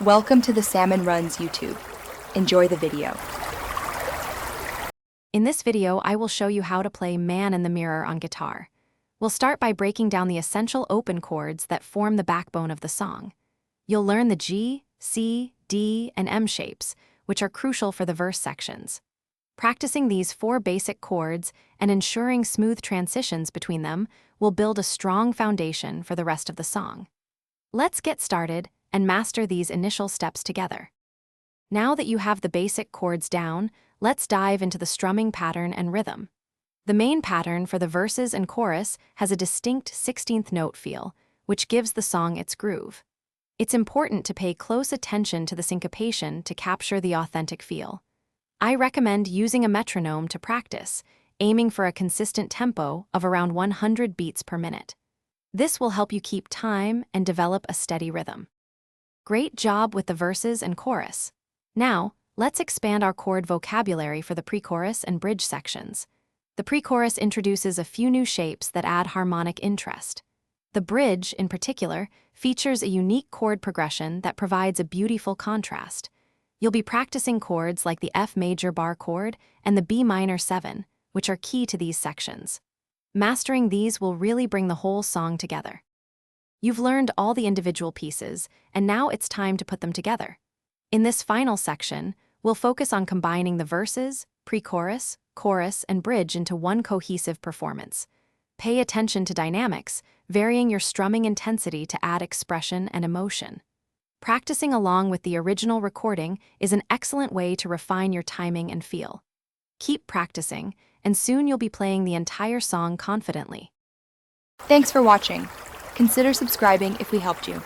Welcome to the Salmon Runs YouTube. Enjoy the video. In this video, I will show you how to play Man in the Mirror on guitar. We'll start by breaking down the essential open chords that form the backbone of the song. You'll learn the G, C, D, and M shapes, which are crucial for the verse sections. Practicing these 4 basic chords and ensuring smooth transitions between them will build a strong foundation for the rest of the song. Let's get started and master these initial steps together. Now that you have the basic chords down, let's dive into the strumming pattern and rhythm. The main pattern for the verses and chorus has a distinct 16th note feel, which gives the song its groove. It's important to pay close attention to the syncopation to capture the authentic feel. I recommend using a metronome to practice, aiming for a consistent tempo of around 100 beats per minute. This will help you keep time and develop a steady rhythm. Great job with the verses and chorus. Now, let's expand our chord vocabulary for the pre-chorus and bridge sections. The pre-chorus introduces a few new shapes that add harmonic interest. The bridge, in particular, features a unique chord progression that provides a beautiful contrast. You'll be practicing chords like the F major bar chord and the B minor 7, which are key to these sections. Mastering these will really bring the whole song together. You've learned all the individual pieces, and now it's time to put them together. In this final section, we'll focus on combining the verses, pre-chorus, chorus, and bridge into one cohesive performance. Pay attention to dynamics, varying your strumming intensity to add expression and emotion. Practicing along with the original recording is an excellent way to refine your timing and feel. Keep practicing, and soon you'll be playing the entire song confidently. Thanks for watching. Consider subscribing if we helped you.